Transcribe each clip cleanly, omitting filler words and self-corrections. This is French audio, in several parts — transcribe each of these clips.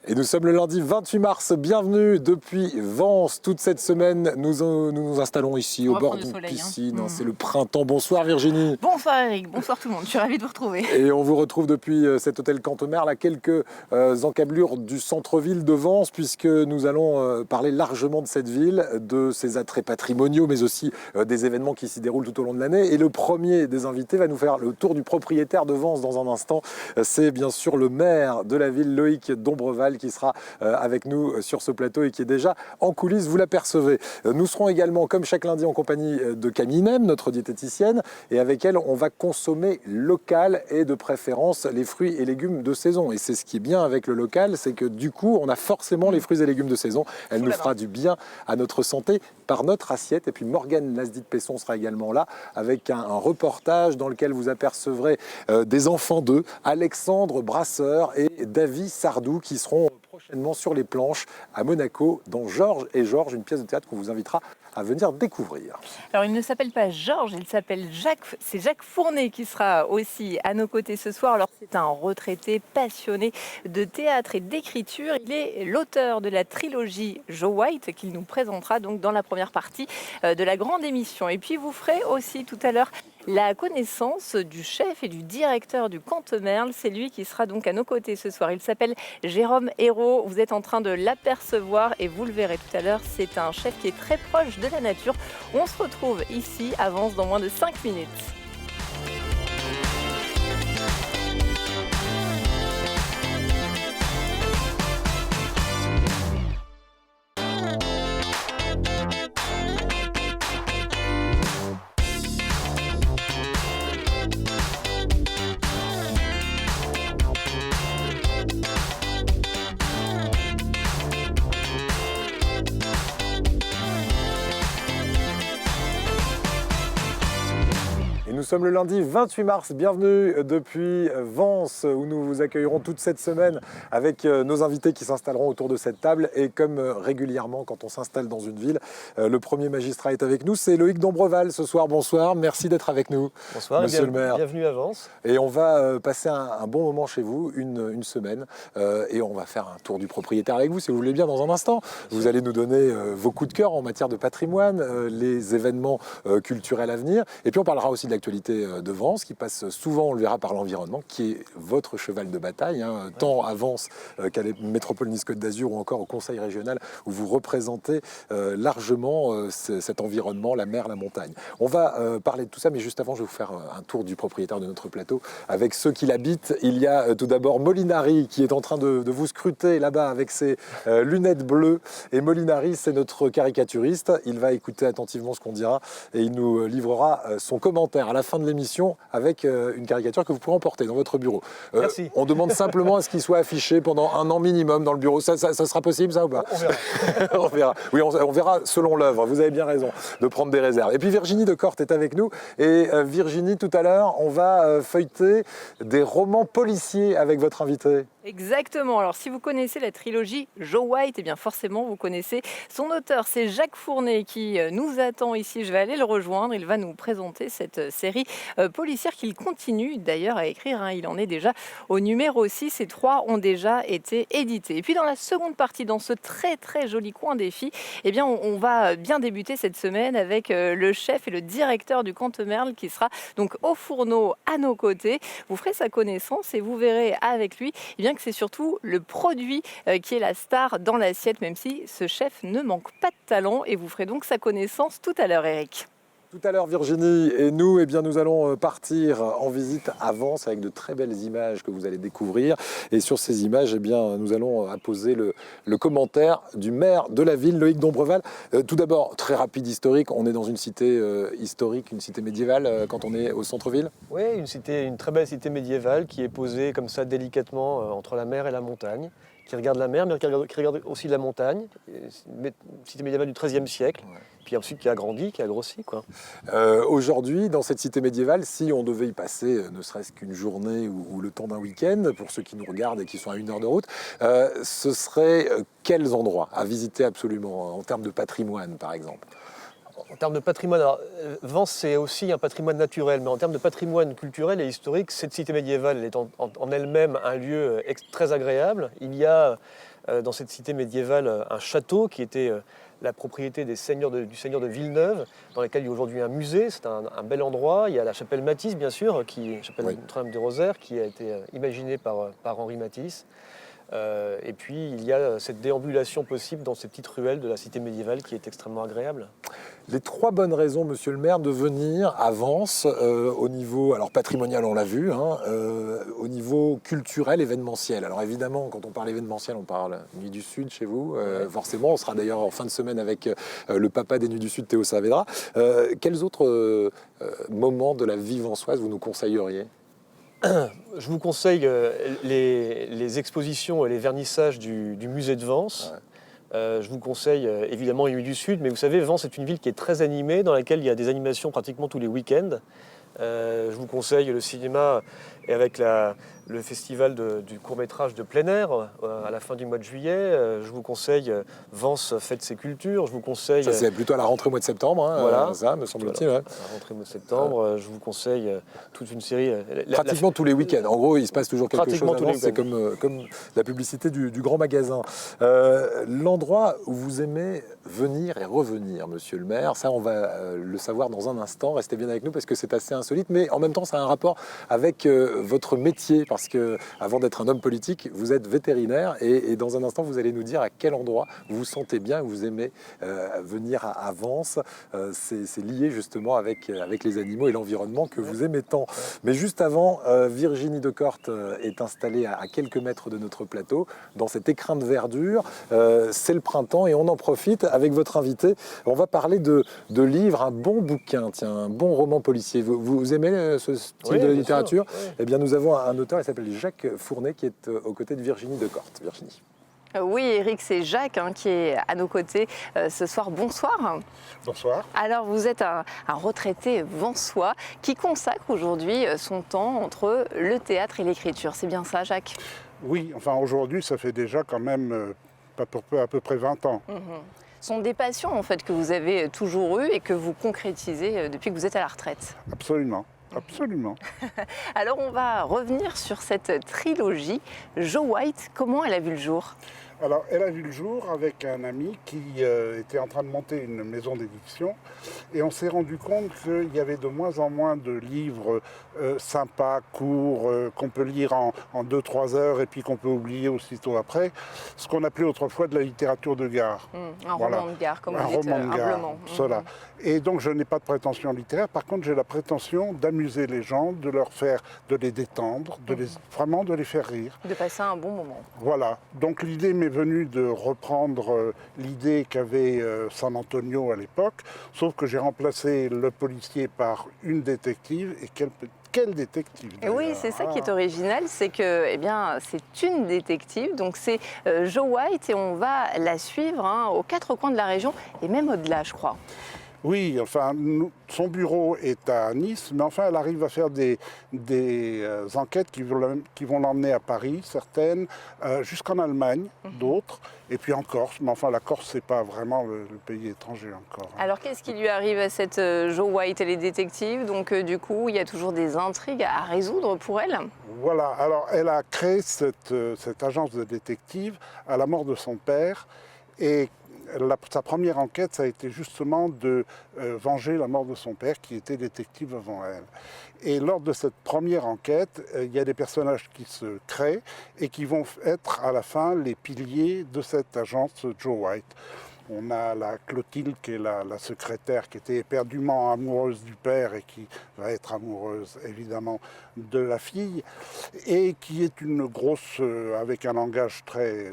Et nous sommes le lundi 28 mars, bienvenue depuis Vence. Toute cette semaine, nous nous installons ici au bord d'une piscine. C'est le printemps. Bonsoir Virginie. Bonsoir Eric, bonsoir tout le monde, je suis ravie de vous retrouver. Et on vous retrouve depuis cet hôtel Cantemerle à quelques encablures du centre-ville de Vence, puisque nous allons parler largement de cette ville, de ses attraits patrimoniaux, mais aussi des événements qui s'y déroulent tout au long de l'année. Et le premier des invités va nous faire le tour du propriétaire de Vence dans un instant. C'est bien sûr le maire de la ville, Loïc Dombreval, qui sera avec nous sur ce plateau et qui est déjà en coulisses, vous l'apercevez. Nous serons également, comme chaque lundi, en compagnie de Camille Nem, notre diététicienne, et avec elle, on va consommer local et de préférence les fruits et légumes de saison. Et c'est ce qui est bien avec le local, c'est que du coup, on a forcément les fruits et légumes de saison. Elle nous fera du bien à notre santé par notre assiette. Et puis Morgane Lasdit-Pesson sera également là avec un reportage dans lequel vous apercevrez des enfants d'eux, Alexandre Brasseur et Davy Sardou, qui seront prochainement sur les planches à Monaco dans Georges et Georges, une pièce de théâtre qu'on vous invitera à venir découvrir. Alors il ne s'appelle pas Georges, il s'appelle Jacques. C'est Jacques Fournet qui sera aussi à nos côtés ce soir. Alors c'est un retraité passionné de théâtre et d'écriture. Il est l'auteur de la trilogie Joe White qu'il nous présentera donc dans la première partie de la grande émission. Et puis vous ferez aussi tout à l'heure la connaissance du chef et du directeur du Cantemerle. C'est lui qui sera donc à nos côtés ce soir. Il s'appelle Jérôme Hérault. Vous êtes en train de l'apercevoir et vous le verrez tout à l'heure. C'est un chef qui est très proche de la nature. On se retrouve ici à Vence dans moins de 5 minutes. Nous sommes le lundi 28 mars, bienvenue depuis Vence où nous vous accueillerons toute cette semaine avec nos invités qui s'installeront autour de cette table et comme régulièrement quand on s'installe dans une ville, le premier magistrat est avec nous, c'est Loïc Dombreval ce soir, bonsoir, merci d'être avec nous. Bonsoir, monsieur le maire. Bienvenue à Vence. Et on va passer un bon moment chez vous, une semaine, et on va faire un tour du propriétaire avec vous si vous voulez bien dans un instant. Vous allez nous donner vos coups de cœur en matière de patrimoine, les événements culturels à venir, et puis on parlera aussi de l'actualité de Vence, qui passe souvent, on le verra, par l'environnement, qui est votre cheval de bataille, tant à Vence qu'à la métropole Nice-Côte d'Azur ou encore au conseil régional, où vous représentez largement cet environnement, la mer, la montagne. On va parler de tout ça, mais juste avant, je vais vous faire un tour du propriétaire de notre plateau, avec ceux qui l'habitent. Il y a tout d'abord Molinari, qui est en train de vous scruter là-bas avec ses lunettes bleues. Et Molinari, c'est notre caricaturiste. Il va écouter attentivement ce qu'on dira et il nous livrera son commentaire à la fin de l'émission avec une caricature que vous pourrez emporter dans votre bureau. Merci. On demande simplement à ce qu'il soit affiché pendant un an minimum dans le bureau. Ça sera possible, ça, ou pas? On verra. On verra. Oui, on verra selon l'œuvre. Vous avez bien raison de prendre des réserves. Et puis Virginie Decorte est avec nous. Et Virginie, tout à l'heure, on va feuilleter des romans policiers avec votre invité. Exactement. Alors, si vous connaissez la trilogie Joe White, eh bien forcément, vous connaissez son auteur. C'est Jacques Fournet qui nous attend ici. Je vais aller le rejoindre. Il va nous présenter cette série policière qu'il continue d'ailleurs à écrire. Il en est déjà au numéro 6 et 3 ont déjà été édités. Et puis, dans la seconde partie, dans ce très, très joli coin des filles, eh bien, on va bien débuter cette semaine avec le chef et le directeur du Cantemerle qui sera donc au fourneau à nos côtés. Vous ferez sa connaissance et vous verrez avec lui bien que c'est surtout le produit qui est la star dans l'assiette, même si ce chef ne manque pas de talent. Et vous ferez donc sa connaissance tout à l'heure, Eric. Tout à l'heure, Virginie, et nous, nous allons partir en visite à Vence avec de très belles images que vous allez découvrir. Et sur ces images, nous allons apposer le commentaire du maire de la ville, Loïc Dombreval. Tout d'abord, très rapide historique, on est dans une cité historique, une cité médiévale quand on est au centre-ville. Oui, une très belle cité médiévale qui est posée comme ça délicatement entre la mer et la montagne, qui regarde la mer, mais qui regarde aussi la montagne. Une cité médiévale du XIIIe siècle. Ouais. Puis ensuite qui a grandi, qui a grossi, quoi. Aujourd'hui, dans cette cité médiévale, si on devait y passer ne serait-ce qu'une journée ou le temps d'un week-end, pour ceux qui nous regardent et qui sont à 1 heure de route, ce serait quels endroits à visiter absolument, en termes de patrimoine, par exemple? En termes de patrimoine, alors, Vence c'est aussi un patrimoine naturel, mais en termes de patrimoine culturel et historique, cette cité médiévale est en elle-même un lieu très agréable. Il y a dans cette cité médiévale un château qui était la propriété du seigneur de Villeneuve, dans lequel il y a aujourd'hui un musée. C'est un bel endroit. Il y a la chapelle Matisse, bien sûr, chapelle Notre-Dame du Rosaire, qui a été imaginée par Henri Matisse. Et puis, il y a cette déambulation possible dans ces petites ruelles de la cité médiévale qui est extrêmement agréable. Les 3 bonnes raisons, monsieur le maire, de venir à Vence au niveau, alors patrimonial, on l'a vu, au niveau culturel, événementiel. Alors évidemment, quand on parle événementiel, on parle Nuit du Sud chez vous. Forcément, on sera d'ailleurs en fin de semaine avec le papa des Nuits du Sud, Théo Saavedra. Quels autres moments de la vie vensoise vous nous conseilleriez ? Je vous conseille les expositions et les vernissages du musée de Vence. Je vous conseille évidemment les Nuits du Sud, mais vous savez, Vence est une ville qui est très animée, dans laquelle il y a des animations pratiquement tous les week-ends. Je vous conseille le cinéma et avec le festival du court-métrage de plein air à la fin du mois de juillet. Je vous conseille Vence fête ses cultures. Je vous conseille... Ça, c'est plutôt à la rentrée au mois de septembre, voilà. Ça, me semble-t-il. Voilà. À la rentrée au mois de septembre, je vous conseille toute une série... Pratiquement tous les week-ends. En gros, il se passe toujours quelque chose tous les avant. C'est comme la publicité du grand magasin. L'endroit où vous aimez venir et revenir, monsieur le maire, ça, on va le savoir dans un instant. Restez bien avec nous parce que c'est assez insolite, mais en même temps, ça a un rapport avec votre métier, parce que avant d'être un homme politique, vous êtes vétérinaire et dans un instant, vous allez nous dire à quel endroit vous vous sentez bien, vous aimez venir à Vence. C'est lié justement avec les animaux et l'environnement que vous aimez tant. Mais juste avant, Virginie Decorte est installée à quelques mètres de notre plateau, dans cet écrin de verdure. C'est le printemps et on en profite avec votre invité. On va parler de livres, un bon bouquin, tiens, un bon roman policier. Vous aimez ce style de littérature ? Oui. Eh bien, nous avons un auteur, il s'appelle Jacques Fournet, qui est aux côtés de Virginie Decorte. Virginie. Oui, Eric, c'est Jacques qui est à nos côtés ce soir. Bonsoir. Bonsoir. Alors, vous êtes un retraité vensois qui consacre aujourd'hui son temps entre le théâtre et l'écriture. C'est bien ça, Jacques ? Oui, enfin aujourd'hui, ça fait déjà quand même à peu près 20 ans. Ce sont des passions en fait que vous avez toujours eues et que vous concrétisez depuis que vous êtes à la retraite. Absolument. Absolument. Alors on va revenir sur cette trilogie. Jo White, comment elle a vu le jour ? Alors, elle a vu le jour avec un ami qui était en train de monter une maison d'édition et on s'est rendu compte qu'il y avait de moins en moins de livres sympas, courts, qu'on peut lire en 2-3 heures et puis qu'on peut oublier aussitôt après, ce qu'on appelait autrefois de la littérature de gare. Un roman de gare, comme vous dites humblement. Cela. Et donc, je n'ai pas de prétention littéraire. Par contre, j'ai la prétention d'amuser les gens, de les détendre, vraiment de les faire rire. De passer un bon moment. Voilà. Donc, l'idée m'est venue de reprendre l'idée qu'avait San Antonio à l'époque, sauf que j'ai remplacé le policier par une détective. Et quelle détective Et oui, c'est ça qui est original, c'est que c'est une détective, donc c'est Jo White et on va la suivre aux 4 coins de la région et même au-delà, je crois. Oui, enfin, son bureau est à Nice, mais enfin, elle arrive à faire des enquêtes qui vont l'emmener à Paris, certaines, jusqu'en Allemagne, d'autres, et puis en Corse. Mais enfin, la Corse, c'est pas vraiment le pays étranger encore. Alors, qu'est-ce qui lui arrive à cette Jo White ? Elle est détective, donc du coup, il y a toujours des intrigues à résoudre pour elle. Voilà, alors elle a créé cette agence de détective à la mort de son père, et sa première enquête, ça a été justement de venger la mort de son père, qui était détective avant elle. Et lors de cette première enquête, il y a des personnages qui se créent et qui vont être à la fin les piliers de cette agence Jo White. On a la Clotilde qui est la secrétaire qui était éperdument amoureuse du père et qui va être amoureuse évidemment de la fille et qui est une grosse, avec un langage très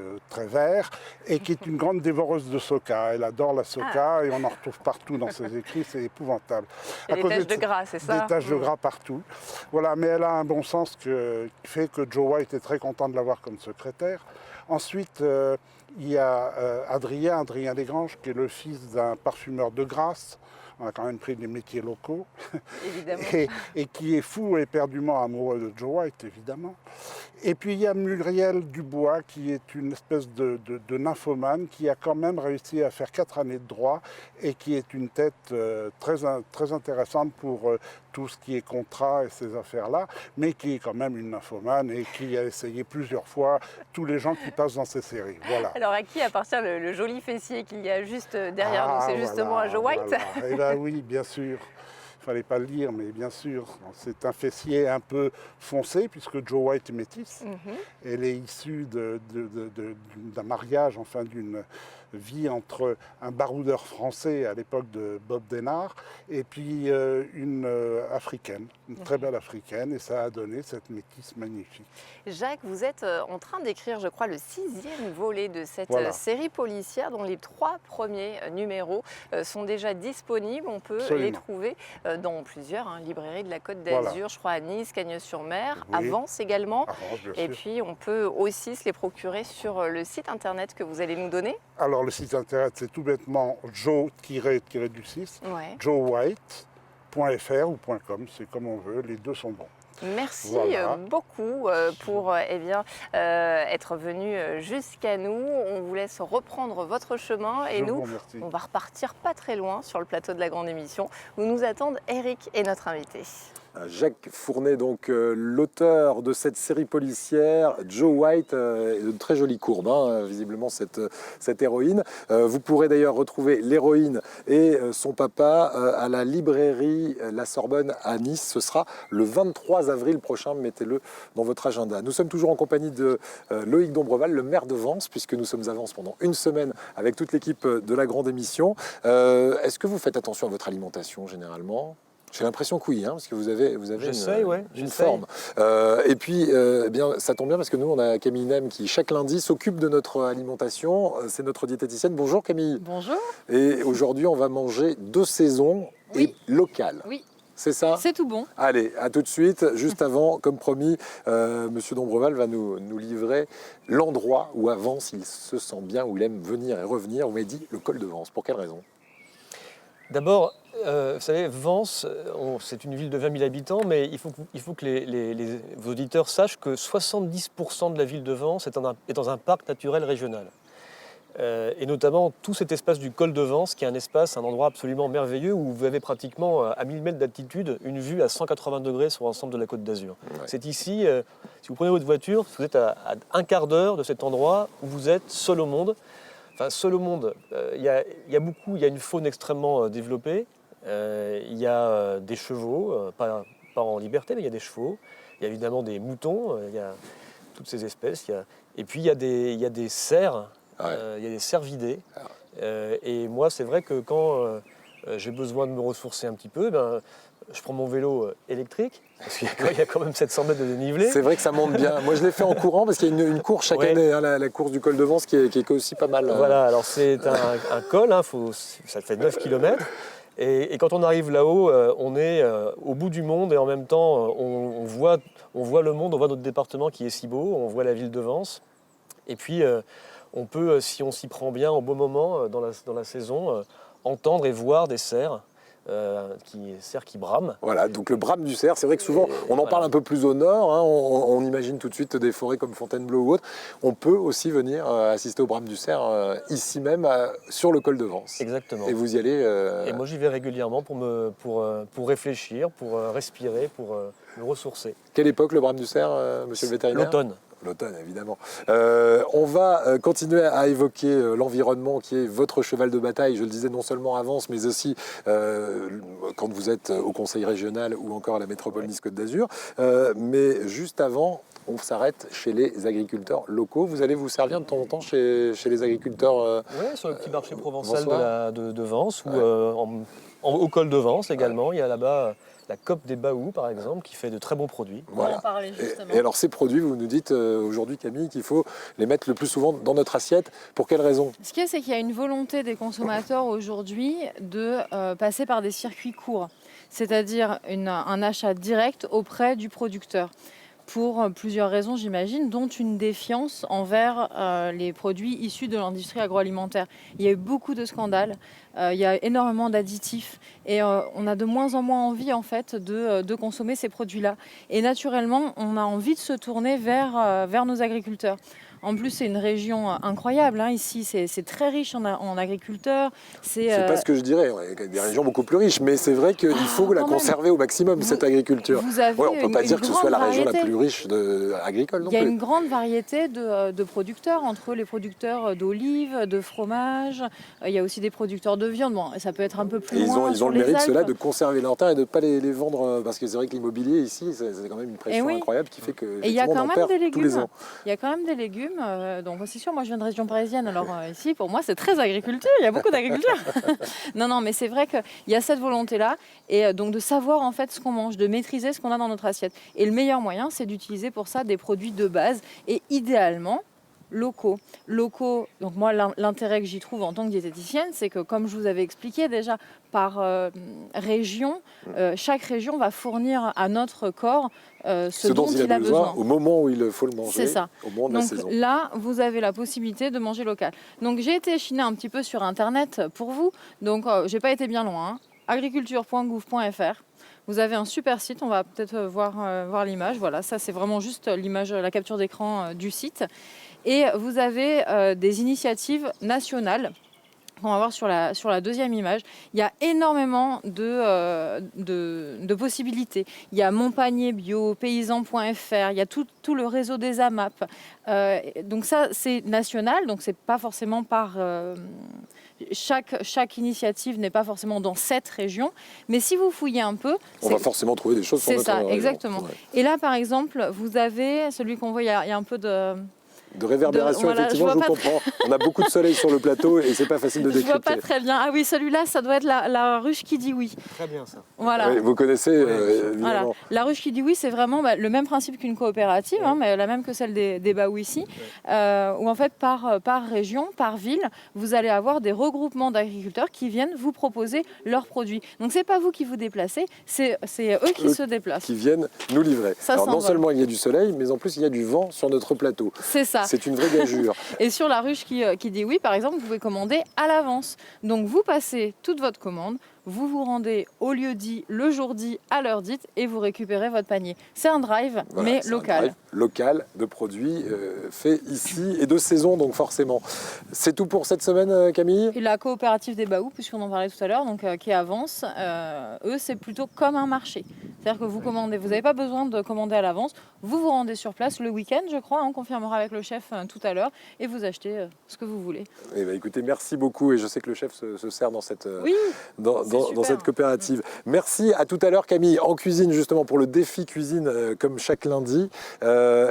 vert et qui est une grande dévoreuse de soca. Elle adore la soca et on en retrouve partout dans ses écrits, c'est épouvantable. Et des taches de gras, c'est ça ? Des taches de gras partout. Voilà, mais elle a un bon sens qui fait que Jo White est très content de l'avoir comme secrétaire. Ensuite, il y a Adrien Desgranges, qui est le fils d'un parfumeur de Grasse. on a quand même pris des métiers locaux, Évidemment. et qui est fou et éperdument amoureux de Joe White, évidemment. Et puis il y a Muriel Dubois, qui est une espèce de nymphomane, qui a quand même réussi à faire 4 années de droit, et qui est une tête très intéressante pour tout ce qui est contrat et ces affaires-là, mais qui est quand même une nymphomane et qui a essayé plusieurs fois tous les gens qui passent dans ces séries. Voilà. Alors à qui appartient le joli fessier qu'il y a juste derrière nous? C'est justement à Joe White. Voilà. Eh bien oui, bien sûr. Il ne fallait pas le dire, mais bien sûr. C'est un fessier un peu foncé, puisque Joe White est métisse. Elle est issue d'un mariage, enfin d'une vie entre un baroudeur français à l'époque de Bob Denard et puis une africaine, une très belle africaine, et ça a donné cette métisse magnifique. Jacques, vous êtes en train d'écrire, je crois, le 6e volet de cette série policière dont les 3 premiers numéros sont déjà disponibles. On peut les trouver dans plusieurs librairies de la Côte d'Azur, je crois à Nice, Cagnes-sur-Mer, à Vence également. Et puis on peut aussi se les procurer sur le site internet que vous allez nous donner. Alors le site internet, c'est tout bêtement joe-du-6, joewhite.fr ou .com, c'est comme on veut, les deux sont bons. Merci beaucoup pour être venu jusqu'à nous. On vous laisse reprendre votre chemin et nous, on va repartir pas très loin sur le plateau de la grande émission où nous attendent Eric et notre invité. Jacques Fournet, donc l'auteur de cette série policière, Joe White, de très jolie courbe, visiblement cette héroïne. Vous pourrez d'ailleurs retrouver l'héroïne et son papa à la librairie La Sorbonne à Nice. Ce sera le 23 avril prochain, mettez-le dans votre agenda. Nous sommes toujours en compagnie de Loïc Dombreval, le maire de Vence, puisque nous sommes à Vence pendant une semaine avec toute l'équipe de la grande émission. Est-ce que vous faites attention à votre alimentation généralement ? J'ai l'impression que oui, parce que vous avez une forme. Et puis, bien, ça tombe bien parce que nous, on a Camille Nem qui, chaque lundi, s'occupe de notre alimentation. C'est notre diététicienne. Bonjour Camille. Bonjour. Et aujourd'hui, on va manger de saison et local. Oui. C'est ça? C'est tout bon. Allez, à tout de suite. Juste avant, comme promis, Monsieur Dombreval va nous livrer l'endroit où à Vence, il se sent bien, où il aime venir et revenir. Vous m'avez dit le col de Vence. Pour quelle raison? D'abord, vous savez, Vence, c'est une ville de 20 000 habitants, mais il faut que vos auditeurs sachent que 70% de la ville de Vence est dans un parc naturel régional. Et notamment tout cet espace du col de Vence, qui est un endroit absolument merveilleux où vous avez pratiquement à 1000 mètres d'altitude une vue à 180 degrés sur l'ensemble de la Côte d'Azur. Ouais. C'est ici, si vous prenez votre voiture, vous êtes à un quart d'heure de cet endroit où vous êtes seul au monde. Enfin, seul au monde, il y a une faune extrêmement développée. Il y a des chevaux, pas en liberté, mais il y a des chevaux. Il y a évidemment des moutons, il y a toutes ces espèces. Et puis il y a des cerfs, il y a des cervidés. Et moi, c'est vrai que quand j'ai besoin de me ressourcer un petit peu, je prends mon vélo électrique, parce qu'il y a quand même 700 mètres de dénivelé. C'est vrai que ça monte bien. Moi, je l'ai fait en courant, parce qu'il y a une course chaque année, la course du col de Vence, qui est aussi pas mal. Voilà, alors c'est un col, ça fait 9 km. Et quand on arrive là-haut, on est au bout du monde, et en même temps, on voit le monde, on voit notre département qui est si beau, on voit la ville de Vence. Et puis, on peut, si on s'y prend bien, au bon moment, dans la saison, entendre et voir des cerfs. Qui brament. Voilà, donc le brame du cerf, c'est vrai que souvent on en parle un peu plus au nord, on imagine tout de suite des forêts comme Fontainebleau ou autre. On peut aussi venir assister au brame du cerf ici même sur le col de Vence. Exactement. Et vous y allez. Et moi j'y vais régulièrement pour réfléchir, pour respirer, pour me ressourcer. Quelle époque le brame du cerf, monsieur le vétérinaire? L'automne. L'automne, évidemment. On va continuer à évoquer l'environnement qui est votre cheval de bataille, je le disais, non seulement à Vence, mais aussi quand vous êtes au conseil régional ou encore à la métropole Nice-Côte d'Azur. Mais juste avant, on s'arrête chez les agriculteurs locaux. Vous allez vous servir de temps en temps chez les agriculteurs Oui, sur le petit marché provençal de Vence, ou au col de Vence également. Il y a là-bas la COP des Baous, par exemple, qui fait de très bons produits. Voilà. On va en parler justement. Et alors ces produits, vous nous dites aujourd'hui, Camille, qu'il faut les mettre le plus souvent dans notre assiette. Pour quelle raison? Ce qu'il y a, c'est qu'il y a une volonté des consommateurs aujourd'hui de passer par des circuits courts, c'est-à-dire un achat direct auprès du producteur. pour plusieurs raisons, j'imagine, dont une défiance envers les produits issus de l'industrie agroalimentaire. Il y a eu beaucoup de scandales, il y a énormément d'additifs et on a de moins en moins envie en fait de consommer ces produits-là. Et naturellement, on a envie de se tourner vers nos agriculteurs. En plus, c'est une région incroyable. Hein. Ici, c'est très riche en agriculteurs. C'est pas ce que je dirais. On a des régions beaucoup plus riches, mais c'est vrai qu'il faut la conserver au maximum, cette agriculture. Vous avez on ne peut pas dire que ce soit la région la plus riche agricole non plus. Il y a une grande variété de producteurs, entre les producteurs d'olives, de fromage. Il y a aussi des producteurs de viande. Bon, ça peut être un peu plus loin. Ils ont le mérite, ceux-là, de conserver leurs terres et de ne pas les vendre. Parce que c'est vrai que l'immobilier ici, c'est quand même une pression incroyable qui fait que il y a quand même des légumes. Tous les ans. Il y a quand même des légumes. Donc c'est sûr, moi je viens de région parisienne, alors ici pour moi c'est très agriculture, il y a beaucoup d'agriculture. non, mais c'est vrai qu'il y a cette volonté-là, et donc de savoir en fait ce qu'on mange, de maîtriser ce qu'on a dans notre assiette. Et le meilleur moyen, c'est d'utiliser pour ça des produits de base, et idéalement locaux. Donc moi l'intérêt que j'y trouve en tant que diététicienne, c'est que comme je vous avais expliqué déjà, par région, chaque région va fournir à notre corps ce dont il a besoin au moment où il faut le manger. C'est ça. Au moment de la saison. Là, vous avez la possibilité de manger local. Donc j'ai été chiner un petit peu sur internet pour vous. Donc j'ai pas été bien loin. Hein. agriculture.gouv.fr. Vous avez un super site, on va peut-être voir l'image. Voilà, ça c'est vraiment juste l'image, la capture d'écran du site. Et vous avez des initiatives nationales. On va voir sur la deuxième image. Il y a énormément de possibilités. Il y a Mon Panier Bio, paysan.fr, il y a tout le réseau des AMAP. Donc ça, c'est national, donc c'est pas forcément par... Chaque initiative n'est pas forcément dans cette région, mais si vous fouillez un peu... On va forcément trouver des choses sur notre région. C'est ça, exactement. Ouais. Et là, par exemple, vous avez celui qu'on voit, il y a un peu de réverbération, effectivement, je vous comprends. On a beaucoup de soleil sur le plateau et c'est pas facile de décrypter. Je vois pas très bien. Ah oui, celui-là, ça doit être la ruche qui dit oui. Très bien ça. Voilà. Oui, vous connaissez, évidemment. Voilà. La ruche qui dit oui, c'est vraiment le même principe qu'une coopérative, mais la même que celle des Baou ici, où en fait, par région, par ville, vous allez avoir des regroupements d'agriculteurs qui viennent vous proposer leurs produits. Donc c'est pas vous qui vous déplacez, c'est eux qui se déplacent. Qui viennent nous livrer. Ça Alors non seulement il y a du soleil, mais en plus il y a du vent sur notre plateau. C'est ça. C'est une vraie gageure. Et sur la ruche qui dit oui, par exemple, vous pouvez commander à l'avance. Donc vous passez toute votre commande, vous vous rendez au lieu dit, le jour dit, à l'heure dite, et vous récupérez votre panier. C'est un drive, voilà, mais local. Un drive local de produits faits ici et de saison, donc forcément. C'est tout pour cette semaine, Camille ? Et la coopérative des Baou, puisqu'on en parlait tout à l'heure, donc qui avance, eux, c'est plutôt comme un marché. C'est-à-dire que vous commandez, vous n'avez pas besoin de commander à l'avance, vous vous rendez sur place le week-end, je crois, on confirmera avec le chef tout à l'heure, et vous achetez ce que vous voulez. Eh bien, écoutez, merci beaucoup, et je sais que le chef se sert dans cette, oui, dans cette coopérative. Merci, à tout à l'heure Camille, en cuisine justement pour le défi cuisine comme chaque lundi.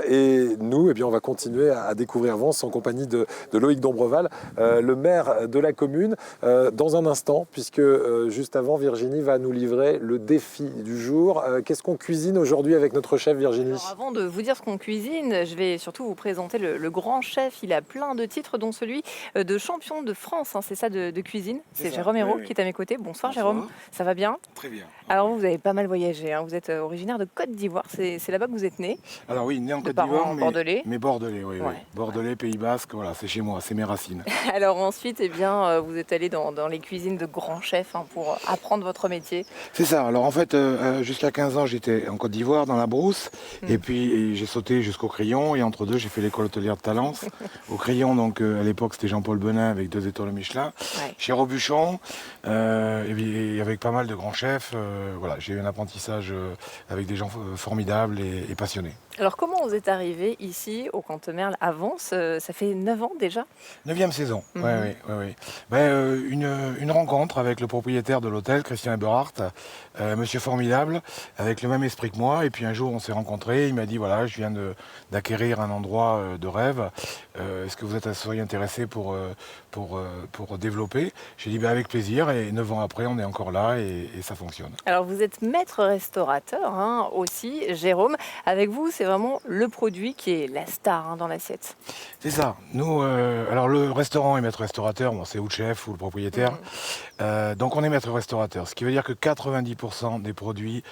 Et nous, eh bien, on va continuer à découvrir Vence en compagnie de Loïc Dombreval, le maire de la commune, dans un instant, puisque juste avant, Virginie va nous livrer le défi du jour. Qu'est-ce qu'on cuisine aujourd'hui avec notre chef Virginie ? Alors, avant de vous dire ce qu'on cuisine, je vais surtout vous présenter le grand chef. Il a plein de titres, dont celui de champion de France, hein, c'est ça de cuisine. C'est Jérôme Hérault qui est à mes côtés. Bonsoir Jérôme, ça va bien ? Très bien. Alors vous avez pas mal voyagé, hein. Vous êtes originaire de Côte d'Ivoire, c'est là-bas que vous êtes né ? Alors oui, né en Côte d'Ivoire, mais bordelais, oui. Bordelais, Pays Basque, voilà, c'est chez moi, c'est mes racines. Alors ensuite, eh bien, vous êtes allé dans les cuisines de grands chefs, hein, pour apprendre votre métier. C'est ça, alors en fait, jusqu'à 15 ans, j'étais en Côte d'Ivoire, dans la brousse, et puis j'ai sauté jusqu'au Crayon, et entre deux, j'ai fait l'école hôtelière de Talence. Au Crayon, donc à l'époque, c'était Jean-Paul Benin avec 2 étoiles Michelin. Chez Robuchon, et avec pas mal de grands chefs. Voilà, j'ai eu un apprentissage avec des gens formidables et passionnés. Alors comment vous êtes arrivé ici au Cantemerle à Vence ? Ça fait 9 ans déjà ? 9e saison, oui. Une rencontre avec le propriétaire de l'hôtel, Christian Eberhardt, monsieur formidable, avec le même esprit que moi. Et puis un jour on s'est rencontrés, il m'a dit voilà, je viens d'acquérir un endroit de rêve. Est-ce que vous seriez intéressé pour développer ? J'ai dit avec plaisir, et 9 ans après on est encore là et ça fonctionne. Alors vous êtes maître restaurateur, hein, aussi, Jérôme. Avec vous, c'est c'est vraiment le produit qui est la star dans l'assiette. C'est ça. Nous, alors le restaurant est maître restaurateur, bon, c'est ou le chef ou le propriétaire. Donc on est maître restaurateur, ce qui veut dire que 90% des produits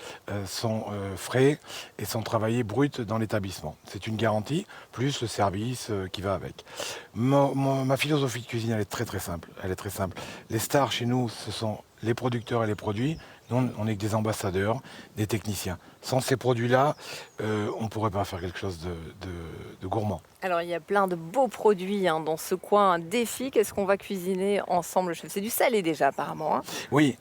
sont frais et sont travaillés bruts dans l'établissement. C'est une garantie, plus le service qui va avec. Ma philosophie de cuisine, elle est très simple. Elle est très simple. Les stars chez nous, ce sont les producteurs et les produits. Nous, on est que des ambassadeurs, des techniciens. Sans ces produits-là, on ne pourrait pas faire quelque chose de gourmand. Alors, il y a plein de beaux produits dans ce coin. Un défi, qu'est-ce qu'on va cuisiner ensemble, chef? C'est du salé déjà, apparemment. Oui.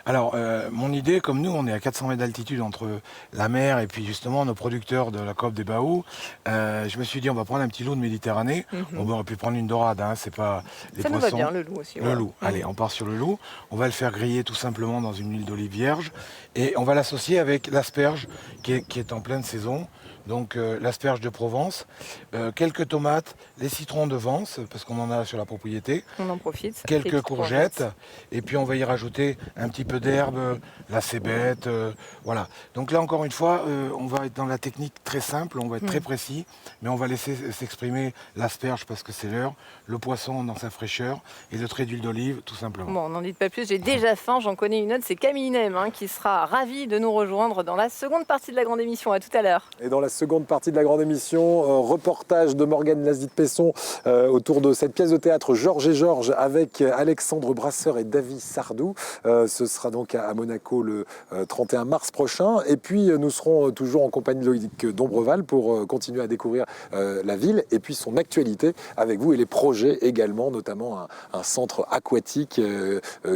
Alors, mon idée, comme nous, on est à 400 mètres d'altitude entre la mer et puis justement nos producteurs de la Coop des Baous, je me suis dit, on va prendre un petit loup de Méditerranée. On aurait pu prendre une dorade, c'est pas les Ça poissons. nous va bien, le loup aussi. Le loup. Allez, on part sur le loup. On va le faire griller tout simplement dans une huile d'olive vierge et on va l'associer avec l'asperge qui est en pleine saison. Donc l'asperge de Provence, quelques tomates, les citrons de Vence, parce qu'on en a sur la propriété. On en profite. Quelques courgettes, et puis on va y rajouter un petit peu d'herbe, la cébette, voilà. Donc là encore une fois, on va être dans la technique très simple, on va être très précis, mais on va laisser s'exprimer l'asperge parce que c'est l'heure, le poisson dans sa fraîcheur, et le trait d'huile d'olive tout simplement. Bon, n'en dites pas plus, j'ai déjà faim, j'en connais une autre, c'est Camille Nem qui sera ravie de nous rejoindre dans la seconde partie de la grande émission. À tout à l'heure. Et dans la seconde partie de la grande émission, reportage de Morgane Lasdit-Pesson autour de cette pièce de théâtre Georges et Georges avec Alexandre Brasseur et David Sardou. Ce sera donc à Monaco le 31 mars prochain. Et puis nous serons toujours en compagnie de Loïc Dombreval pour continuer à découvrir la ville et puis son actualité avec vous et les projets également, notamment un centre aquatique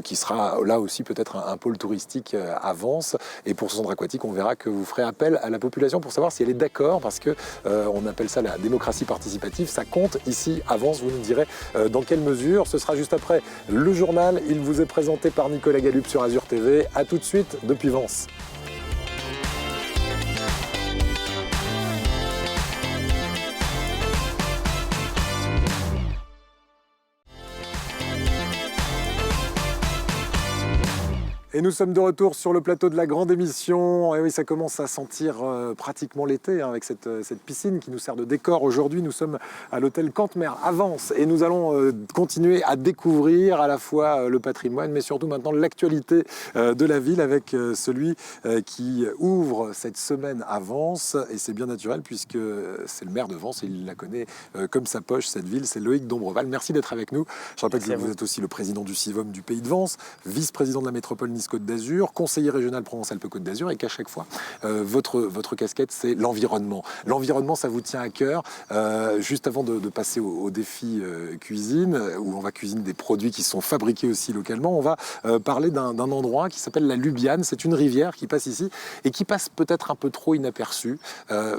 qui sera là aussi peut-être un pôle touristique à Vence. Et pour ce centre aquatique, on verra que vous ferez appel à la population pour savoir si elle est d'accord, parce que on appelle ça la démocratie participative. Ça compte ici à Vence. Vous nous direz dans quelle mesure. Ce sera juste après le journal. Il vous est présenté par Nicolas Gallup sur Azur TV. A tout de suite depuis Vence. Et nous sommes de retour sur le plateau de la grande émission. Et oui, ça commence à sentir pratiquement l'été avec cette piscine qui nous sert de décor. Aujourd'hui, nous sommes à l'hôtel Cantemer à Vence et nous allons continuer à découvrir à la fois le patrimoine, mais surtout maintenant l'actualité de la ville avec celui qui ouvre cette semaine à Vence. Et c'est bien naturel puisque c'est le maire de Vence et il la connaît comme sa poche, cette ville. C'est Loïc Dombreval. Merci d'être avec nous. Je rappelle que vous êtes aussi le président du CIVOM du Pays de Vence, vice-président de la métropole Côte d'Azur, conseiller régional Provence-Alpes-Côte d'Azur, et qu'à chaque fois, votre casquette, c'est l'environnement. L'environnement, ça vous tient à cœur. Juste avant de passer au défi cuisine, où on va cuisiner des produits qui sont fabriqués aussi localement, on va parler d'un endroit qui s'appelle la Lubiane. C'est une rivière qui passe ici et qui passe peut-être un peu trop inaperçue.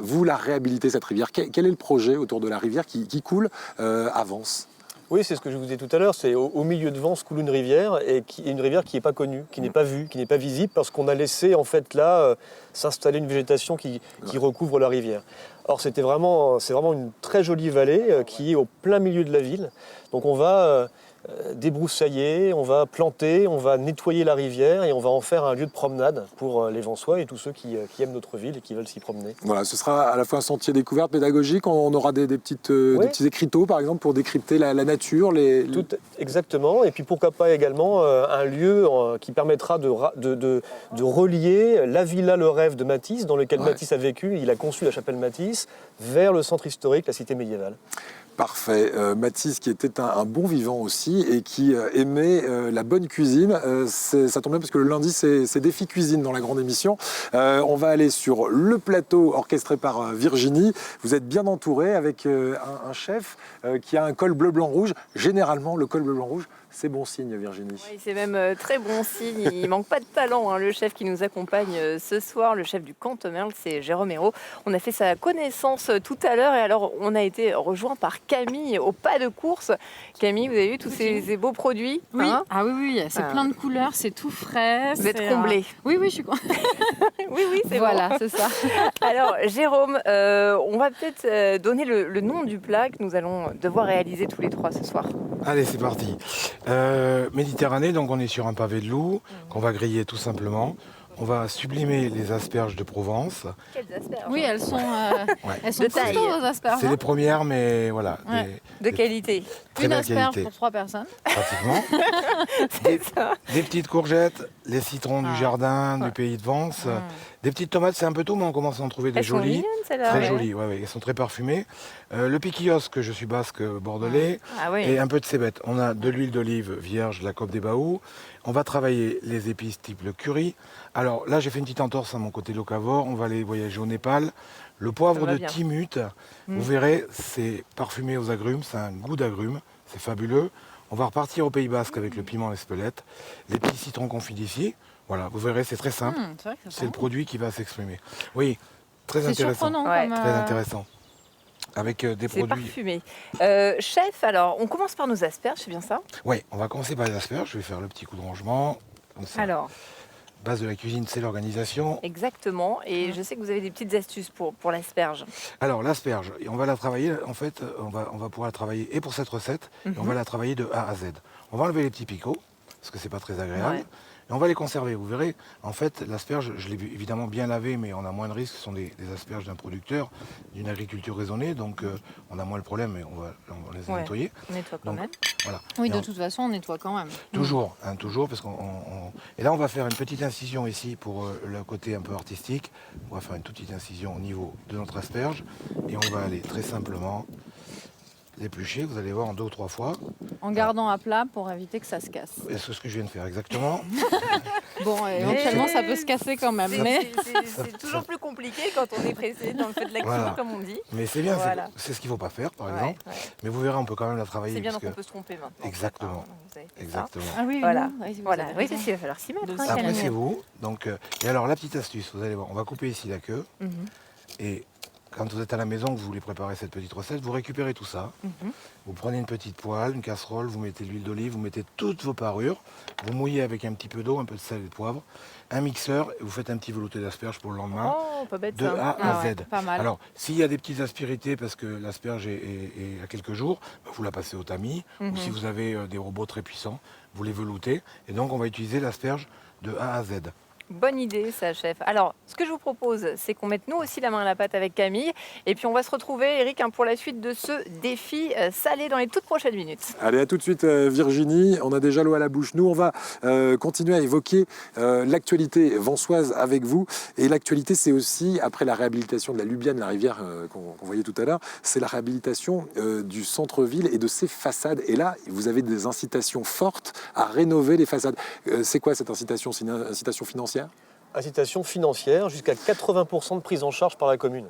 Vous la réhabilitez, cette rivière. Quel est le projet autour de la rivière qui coule à Vence ? Oui, c'est ce que je vous disais tout à l'heure, c'est au milieu de Vence coule une rivière, et une rivière qui n'est pas connue, qui n'est pas vue, qui n'est pas visible, parce qu'on a laissé en fait là s'installer une végétation qui recouvre la rivière. Or c'est vraiment une très jolie vallée qui est au plein milieu de la ville, donc on va débroussailler, on va planter, on va nettoyer la rivière et on va en faire un lieu de promenade pour les Vensois et tous ceux qui aiment notre ville et qui veulent s'y promener. Voilà, ce sera à la fois un sentier découverte pédagogique, on aura des petits écriteaux par exemple pour décrypter la nature. Tout, exactement, et puis pourquoi pas également un lieu qui permettra de relier la villa Le Rêve de Matisse, dans lequel Matisse a vécu, il a conçu la chapelle Matisse, vers le centre historique, la cité médiévale. Parfait. Matisse qui était un bon vivant aussi et qui aimait la bonne cuisine. Ça tombe bien parce que le lundi, c'est défi cuisine dans la grande émission. On va aller sur le plateau orchestré par Virginie. Vous êtes bien entouré avec un chef qui a un col bleu, blanc, rouge. Généralement, le col bleu, blanc, rouge, c'est bon signe, Virginie. Oui, c'est même très bon signe. Il manque pas de talent, le chef qui nous accompagne ce soir, le chef du Cantemer, c'est Jérôme Hérault. On a fait sa connaissance tout à l'heure et alors on a été rejoint par Camille au pas de course. Camille, vous avez vu tous ces beaux produits? Oui, oui, c'est plein de couleurs, c'est tout frais. Vous êtes comblés. Oui, je suis oui, c'est voilà, bon. C'est ça. Alors, Jérôme, on va peut-être donner le nom du plat que nous allons devoir réaliser tous les trois ce soir. Allez, c'est parti. Méditerranée, donc on est sur un pavé de loup qu'on va griller tout simplement. on va sublimer les asperges de Provence. Quelles asperges. Oui, elles sont De taille. costauds, vos asperges. C'est les premières, mais voilà, Ouais. De qualité. très Une belle asperge qualité, pour 3 personnes. pratiquement. C'est ça. Des petites courgettes, les citrons Ah. du jardin, Ouais. du pays de Vence. Mm. Des petites tomates, c'est un peu tôt, mais on commence à en trouver des Elles sont jolies. mignonnes, celles-là. Très ouais. jolies, ouais, elles sont très parfumées. Le piquillos, que je suis basque bordelais, Ah oui. et un peu de cébette. On a de l'huile d'olive vierge de la Côte des Baous. On va travailler les épices type le curry. Alors là, j'ai fait une petite entorse à mon côté locavore. On va aller voyager au Népal. Le poivre Ça va de bien. Timut, Mm. vous verrez, c'est parfumé aux agrumes, c'est un goût d'agrumes, c'est fabuleux. On va repartir au Pays Basque avec le piment l'Espelette, les petits citrons confits d'ici. Voilà, vous verrez, c'est très simple. C'est vrai que ça C'est sent le bon. produit qui va s'exprimer. Oui, très C'est intéressant. surprenant Ouais. comme... Très intéressant. Avec des C'est produits. parfumé. Chef, alors, on commence par nos asperges, c'est bien ça? Oui, on va commencer par les asperges. Je vais faire le petit coup de rangement. Comme ça. Alors, Base de la cuisine, c'est l'organisation. exactement. Et je sais que vous avez des petites astuces pour l'asperge. Alors l'asperge, on va la travailler. En fait, on va pouvoir la travailler et pour cette recette, et on va la travailler de A à Z. On va enlever les petits picots parce que c'est pas très agréable. Ouais. Et on va les conserver. Vous verrez, en fait, l'asperge, je l'ai évidemment bien lavé, mais on a moins de risques. Ce sont des asperges d'un producteur, d'une agriculture raisonnée, donc on a moins le problème, mais on va les Ouais. nettoyer. On nettoie quand Donc, même. Voilà. Oui, Et de on- toute façon, on nettoie quand même. Toujours, toujours, parce Et là, on va faire une petite incision ici pour le côté un peu artistique. On va faire une toute petite incision au niveau de notre asperge. Et on va aller très simplement l'éplucher, vous allez voir, en 2 ou 3 fois. En gardant à plat pour éviter que ça se casse. Et c'est ce que je viens de faire exactement. Bon, éventuellement, ça peut se casser quand même. Mais C'est toujours plus compliqué quand on est pressé dans le fait de la cuisine, Voilà. comme on dit. Mais c'est bien, Voilà. c'est ce qu'il ne faut pas faire, par Ouais, exemple. ouais. Mais vous verrez, on peut quand même la travailler. C'est bien, parce donc on que- peut se tromper maintenant. Exactement. Ah, vous avez fait ça. Exactement. ah oui, Voilà. oui, vous Voilà, avez oui, raison. parce qu'il va falloir s'y mettre. De hein, s'y Camille. Après, c'est vous. Donc, et alors, la petite astuce, vous allez voir, on va couper ici la queue. Mhm, Et quand vous êtes à la maison, que vous voulez préparer cette petite recette, vous récupérez tout ça. mhm. Vous prenez une petite poêle, une casserole, vous mettez de l'huile d'olive, vous mettez toutes vos parures, vous mouillez avec un petit peu d'eau, un peu de sel et de poivre, un mixeur, et vous faites un petit velouté d'asperges pour le lendemain, Oh, pas bête de ça. A à Ah ouais, Z. pas mal. Alors, s'il y a des petites aspérités parce que l'asperge est à quelques jours, bah, vous la passez au tamis, Mhm. ou si vous avez des robots très puissants, vous les veloutez, et donc on va utiliser l'asperge de A à Z. Bonne idée, ça, chef. Alors, ce que je vous propose, c'est qu'on mette nous aussi la main à la pâte avec Camille. Et puis, on va se retrouver, Eric, pour la suite de ce défi salé dans les toutes prochaines minutes. Allez, à tout de suite Virginie. On a déjà l'eau à la bouche. Nous, on va continuer à évoquer l'actualité vansoise avec vous. Et l'actualité, c'est aussi, après la réhabilitation de la Lubiane, la rivière qu'on voyait tout à l'heure, c'est la réhabilitation du centre-ville et de ses façades. Et là, vous avez des incitations fortes à rénover les façades. C'est quoi cette incitation? C'est une incitation financière? Incitation financière, jusqu'à 80% de prise en charge par la commune.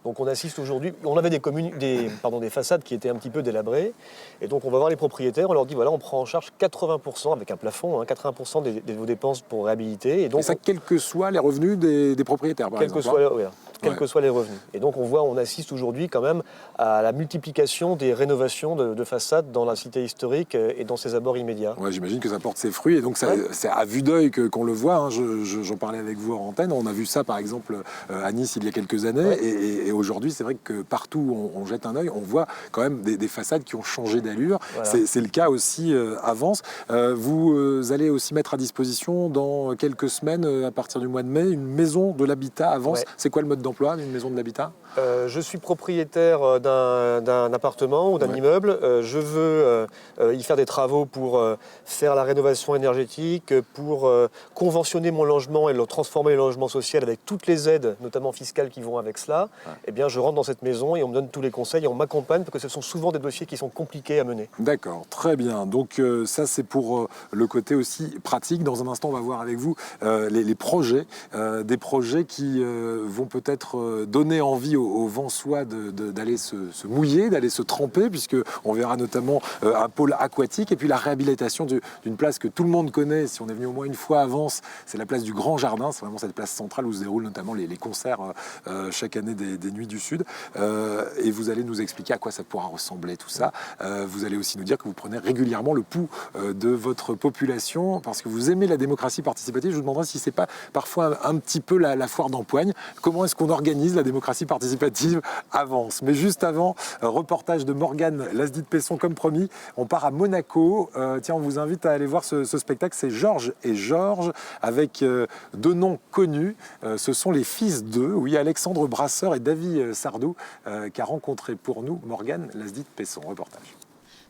Donc on assiste aujourd'hui, on avait des façades qui étaient un petit peu délabrées, et donc on va voir les propriétaires, on leur dit voilà, on prend en charge 80% avec un plafond, 80% de vos dépenses pour réhabiliter. Et donc Et ça, quels que soient les revenus des propriétaires, par quels que exemple. soient les revenus. Et donc on assiste aujourd'hui quand même à la multiplication des rénovations de façades dans la cité historique et dans ses abords immédiats. Ouais, j'imagine que ça porte ses fruits et donc Ouais. c'est à vue d'œil qu'on le voit. Hein. J'en parlais avec vous en antenne. On a vu ça par exemple à Nice il y a quelques années Ouais. et aujourd'hui c'est vrai que partout où on jette un œil, on voit quand même des façades qui ont changé d'allure. Voilà. C'est le cas aussi à Vence. Vous allez aussi mettre à disposition dans quelques semaines, à partir du mois de mai, une maison de l'habitat à Vence. Ouais. C'est quoi le mode d'emploi d'une maison de l'habitat? Je suis propriétaire d'un appartement ou d'un Ouais. immeuble. Je veux y faire des travaux pour faire la rénovation énergétique, pour conventionner mon logement et le transformer en logement social avec toutes les aides, notamment fiscales, qui vont avec cela. Ouais. Eh bien, je rentre dans cette maison et on me donne tous les conseils et on m'accompagne parce que ce sont souvent des dossiers qui sont compliqués à mener. D'accord, très bien. Donc ça, c'est pour le côté aussi pratique. Dans un instant, on va voir avec vous les projets, des projets qui vont peut-être donner envie aux Vensois d'aller se mouiller, d'aller se tremper, puisqu'on verra notamment un pôle aquatique et puis la réhabilitation d'une place que tout le monde connaît. Si on est venu au moins une fois à Vence, c'est la place du Grand Jardin. C'est vraiment cette place centrale où se déroulent notamment les concerts chaque année des des Nuits du Sud. Et vous allez nous expliquer à quoi ça pourra ressembler tout ça. Vous allez aussi nous dire que vous prenez régulièrement le pouls de votre population parce que vous aimez la démocratie participative. Je vous demanderai si c'est pas parfois un petit peu la foire d'empoigne. Comment est-ce qu'on organise la démocratie participative avance. Mais juste avant, reportage de Morgane Lasdit-Pesson comme promis. On part à Monaco. Tiens, on vous invite à aller voir ce spectacle. C'est Georges et Georges avec deux noms connus. Ce sont les fils d'eux. Oui, Alexandre Brasseur et David Sardou qu'a rencontré pour nous Morgane Lasdit-Pesson. Reportage.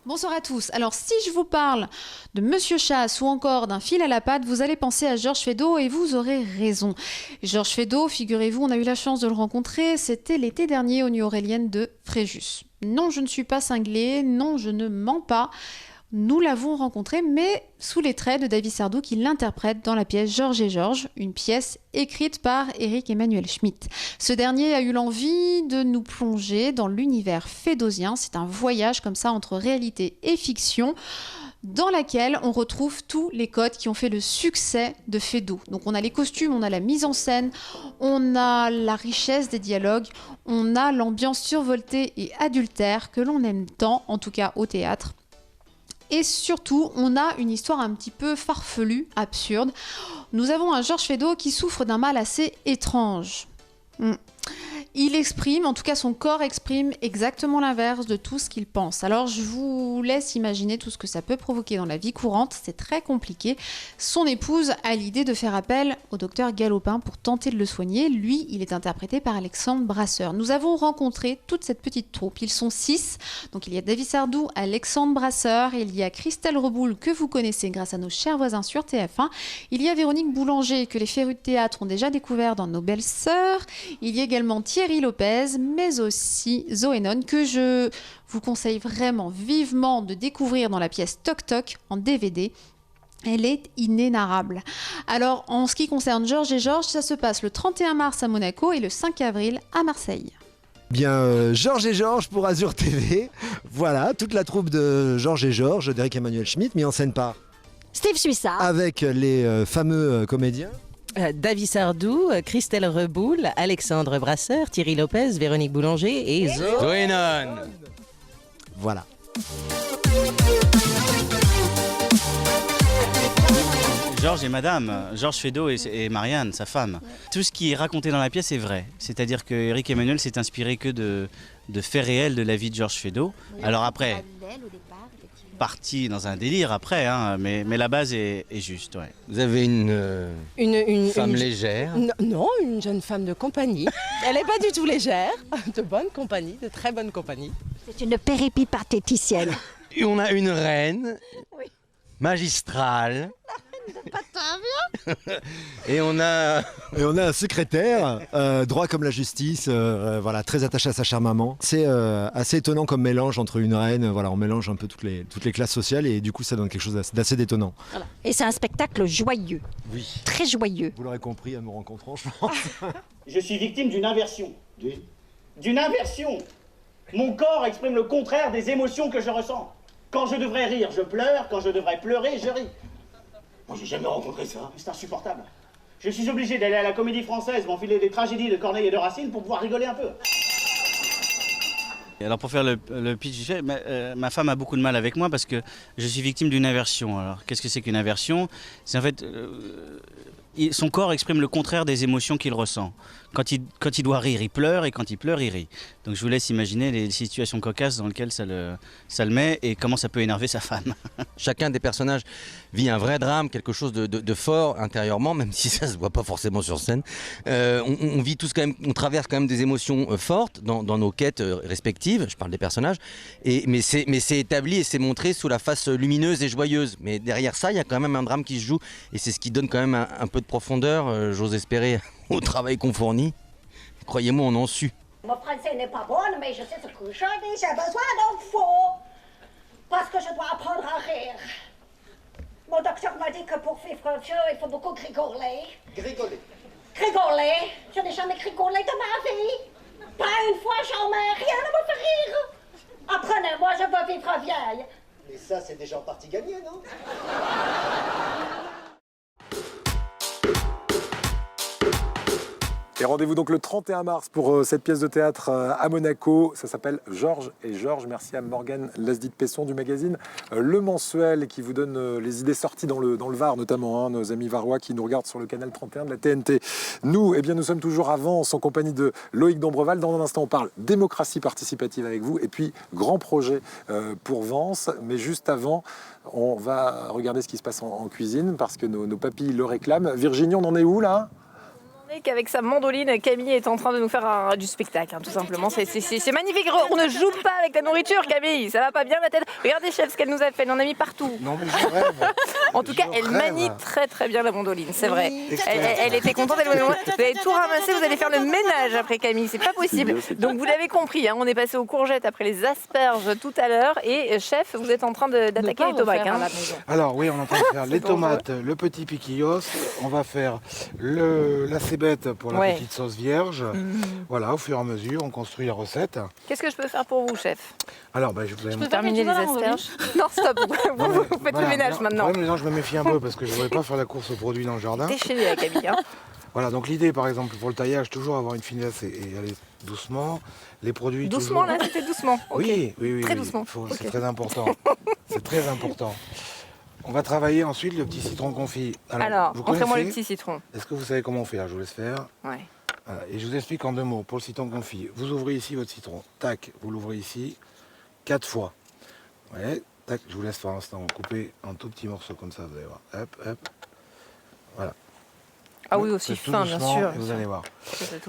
Bonsoir à tous. Alors, si je vous parle de Monsieur Chasse ou encore d'un fil à la patte, vous allez penser à Georges Feydeau et vous aurez raison. Georges Feydeau, figurez-vous, on a eu la chance de le rencontrer, c'était l'été dernier aux Nuits Auréliennes de Fréjus. Non, je ne suis pas cinglée, non, je ne mens pas. Nous l'avons rencontré, mais sous les traits de David Sardou qui l'interprète dans la pièce Georges et Georges, une pièce écrite par Éric Emmanuel Schmitt. Ce dernier a eu l'envie de nous plonger dans l'univers fédosien. C'est un voyage comme ça entre réalité et fiction, dans laquelle on retrouve tous les codes qui ont fait le succès de Feydeau. Donc on a les costumes, on a la mise en scène, on a la richesse des dialogues, on a l'ambiance survoltée et adultère que l'on aime tant, en tout cas au théâtre. Et surtout, on a une histoire un petit peu farfelue, absurde. Nous avons un Georges Feydeau qui souffre d'un mal assez étrange. Il exprime, en tout cas son corps exprime exactement l'inverse de tout ce qu'il pense. Alors je vous laisse imaginer tout ce que ça peut provoquer dans la vie courante, c'est très compliqué. Son épouse a l'idée de faire appel au docteur Galopin pour tenter de le soigner. Lui, il est interprété par Alexandre Brasseur. Nous avons rencontré toute cette petite troupe, ils sont 6. Donc il y a David Sardou, Alexandre Brasseur, il y a Christelle Reboul que vous connaissez grâce à nos chers voisins sur TF1. Il y a Véronique Boulanger que les férus de théâtre ont déjà découvert dans Nos Belles Sœurs. Il y a également Thierry Lopez, mais aussi Zoé Non, que je vous conseille vraiment vivement de découvrir dans la pièce Toc Toc en DVD. Elle est inénarrable. Alors, en ce qui concerne Georges et Georges, ça se passe le 31 mars à Monaco et le 5 avril à Marseille. Bien, Georges et Georges pour Azur TV. Voilà, toute la troupe de Georges et Georges d'Éric Emmanuel Schmitt, mis en scène par Steve Suissard. avec les fameux comédiens. David Sardou, Christelle Reboul, Alexandre Brasseur, Thierry Lopez, Véronique Boulanger et Zoé Non. Voilà. Georges et Madame, Georges Feydeau et Marianne, sa femme. Tout ce qui est raconté dans la pièce est vrai. C'est-à-dire que Éric Emmanuel s'est inspiré que de faits réels de la vie de Georges Feydeau. Alors après, parti dans un délire après, hein, mais la base est juste. Ouais. Vous avez une femme légère? Non, une jeune femme de compagnie. Elle n'est pas du tout légère, de bonne compagnie, de très bonne compagnie. C'est une péripatéticienne. Et on a une reine magistrale. Et on a un secrétaire, droit comme la justice, voilà, très attaché à sa chère maman. C'est assez étonnant comme mélange entre une reine, voilà, on mélange un peu toutes les classes sociales et du coup ça donne quelque chose d'assez détonnant. Voilà. Et c'est un spectacle joyeux, oui, très joyeux. Vous l'aurez compris à nous rencontrant, je pense. Je suis victime d'une inversion. D'une inversion. Mon corps exprime le contraire des émotions que je ressens. Quand je devrais rire, je pleure. Quand je devrais pleurer, je ris. Moi, j'ai jamais rencontré ça. C'est insupportable. Je suis obligé d'aller à la Comédie Française, m'enfiler des tragédies de Corneille et de Racine pour pouvoir rigoler un peu. Alors pour faire le pitch du fait, ma femme a beaucoup de mal avec moi parce que je suis victime d'une inversion. Alors qu'est-ce que c'est qu'une inversion? C'est en fait... son corps exprime le contraire des émotions qu'il ressent. Quand il doit rire, il pleure, et quand il pleure, il rit. Donc je vous laisse imaginer les situations cocasses dans lesquelles ça le met et comment ça peut énerver sa femme. Chacun des personnages vit un vrai drame, quelque chose de fort intérieurement, même si ça se voit pas forcément sur scène. On vit tous quand même, on traverse quand même des émotions fortes dans nos quêtes respectives. Je parle des personnages, mais c'est établi et c'est montré sous la face lumineuse et joyeuse. Mais derrière ça, il y a quand même un drame qui se joue et c'est ce qui donne quand même un peu de profondeur, j'ose espérer, au travail qu'on fournit. Croyez-moi, on en sut. Mon français n'est pas bon, mais je sais ce que je dis. J'ai besoin d'infos. Parce que je dois apprendre à rire. Mon docteur m'a dit que pour vivre vieux, il faut beaucoup rigoler. Rigoler? Rigoler? Je n'ai jamais rigolé de ma vie. Pas une fois, jamais. Rien ne me fait rire. Apprenez-moi, je veux vivre vieille. Mais ça, c'est déjà en partie gagné, non? Et rendez-vous donc le 31 mars pour cette pièce de théâtre à Monaco. Ça s'appelle Georges et Georges. Merci à Morgane Lasdit-Pesson du magazine Le Mensuel qui vous donne les idées sorties dans le Var notamment, hein, nos amis varois qui nous regardent sur le canal 31 de la TNT. Nous, eh bien, nous sommes toujours à Vence en compagnie de Loïc Dombreval. Dans un instant, on parle démocratie participative avec vous et puis grand projet pour Vence. Mais juste avant, on va regarder ce qui se passe en cuisine parce que nos papilles le réclament. Virginie, on en est où là ? Qu'avec sa mandoline, Camille est en train de nous faire du spectacle, hein, tout simplement. C'est magnifique. On ne joue pas avec la nourriture, Camille. Ça va pas bien la tête. Regardez, chef, ce qu'elle nous a fait. Elle en a mis partout. Non, mais je rêve. En tout cas, elle manie très très bien la mandoline, c'est vrai. Elle était contente. Vous avez tout ramassé. Vous allez faire le ménage après Camille. C'est pas possible. Donc vous l'avez compris. Hein, on est passé aux courgettes après les asperges tout à l'heure. Et chef, vous êtes en train d'attaquer les tomates. Hein. Alors oui, on est en train de faire les tomates, le petit piquillos. On va faire la cébette pour la petite sauce vierge. Voilà, au fur et à mesure, on construit la recette. Qu'est-ce que je peux faire pour vous, chef? Alors, je vous terminer les asperges. Non, stop. Vous faites le ménage maintenant. Non, je me méfie un peu parce que je ne voudrais pas faire la course aux produits dans le jardin. Déchaîné la Camille. Hein. Voilà, donc l'idée, par exemple, pour le taillage, toujours avoir une finesse et aller doucement. Les produits. Doucement, toujours... là, c'était doucement. Okay. Oui. Très doucement. C'est très important. C'est très important. On va travailler ensuite le petit citron confit. Alors montrez-moi le petit citron. Est-ce que vous savez comment on fait? Je vous laisse faire. Ouais. Voilà. Et je vous explique en 2 mots. Pour le citron confit, vous ouvrez ici votre citron. Tac, vous l'ouvrez ici 4 fois. Ouais, tac, je vous laisse pour l'instant couper en tout petits morceaux comme ça, vous allez voir. Hop. Voilà. Ah oui, aussi fin, bien sûr. Vous allez voir.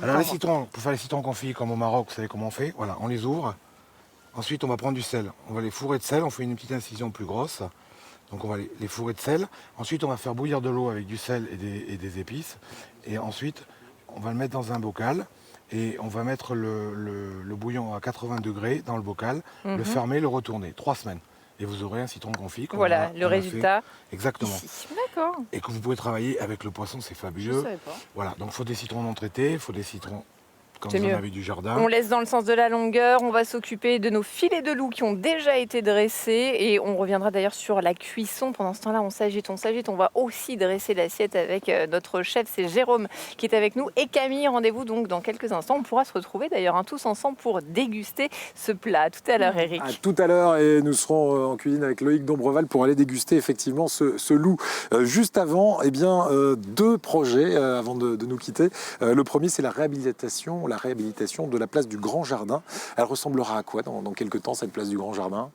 Alors les citrons, pour faire les citrons confits comme au Maroc, vous savez comment on fait? Voilà, on les ouvre. Ensuite, on va prendre du sel. On va les fourrer de sel. On fait une petite incision plus grosse. Donc on va les fourrer de sel. Ensuite, on va faire bouillir de l'eau avec du sel et des épices. Et ensuite, on va le mettre dans un bocal. Et on va mettre le bouillon à 80 degrés dans le bocal, le fermer, le retourner. 3 semaines. Et vous aurez un citron confit. Voilà, le résultat. Exactement. D'accord. Et que vous pouvez travailler avec le poisson, c'est fabuleux. Je savais pas. Voilà, donc il faut des citrons non traités, il faut des citrons quand vous en avez du jardin. On laisse dans le sens de la longueur, on va s'occuper de nos filets de loup qui ont déjà été dressés et on reviendra d'ailleurs sur la cuisson. Pendant ce temps-là, on s'agite. On va aussi dresser l'assiette avec notre chef, c'est Jérôme qui est avec nous et Camille. Rendez-vous donc dans quelques instants. On pourra se retrouver d'ailleurs tous ensemble pour déguster ce plat. Tout à l'heure, Eric. À tout à l'heure et nous serons en cuisine avec Loïc Dombreval pour aller déguster effectivement ce loup. Juste avant, 2 projets avant de nous quitter. Le premier, c'est la réhabilitation de la place du Grand Jardin. Elle ressemblera à quoi dans quelques temps, cette place du Grand Jardin?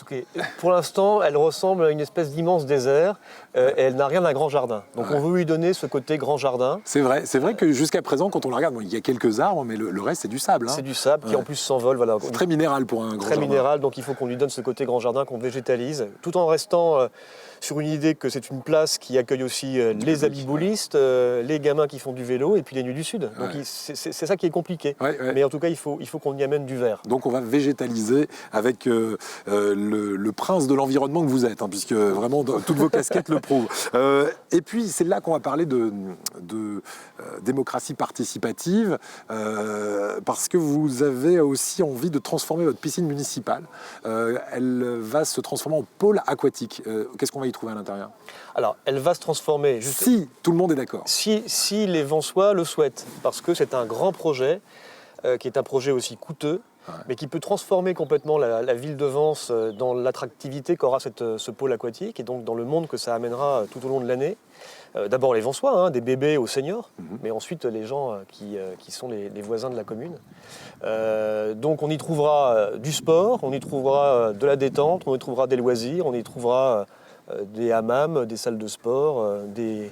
Okay. Pour l'instant, elle ressemble à une espèce d'immense désert et elle n'a rien d'un grand jardin. Donc on veut lui donner ce côté grand jardin. C'est vrai que jusqu'à présent, quand on la regarde, il y a quelques arbres, mais le reste, c'est du sable. Hein. C'est du sable qui en plus s'envole. Voilà. C'est très minéral pour un grand jardin. Très minéral, donc il faut qu'on lui donne ce côté grand jardin, qu'on végétalise, tout en restant sur une idée que c'est une place qui accueille aussi les abiboulistes, les gamins qui font du vélo et puis les Nuits du Sud. Donc c'est ça qui est compliqué. Mais en tout cas, il faut qu'on y amène du vert. Donc on va végétaliser avec le prince de l'environnement que vous êtes, hein, puisque vraiment toutes vos casquettes le prouvent. Et puis c'est là qu'on va parler de démocratie participative, parce que vous avez aussi envie de transformer votre piscine municipale. Elle va se transformer en pôle aquatique. Qu'est-ce qu'on va y trouver à l'intérieur? Alors, elle va se transformer... Si tout le monde est d'accord. Si les Vensois le souhaitent, parce que c'est un grand projet, qui est un projet aussi coûteux, mais qui peut transformer complètement la ville de Vence dans l'attractivité qu'aura ce pôle aquatique et donc dans le monde que ça amènera tout au long de l'année. D'abord les Vensois, des bébés aux seniors, mais ensuite les gens qui sont les voisins de la commune. Donc on y trouvera du sport, on y trouvera de la détente, on y trouvera des loisirs, on y trouvera des hammams, des salles de sport, de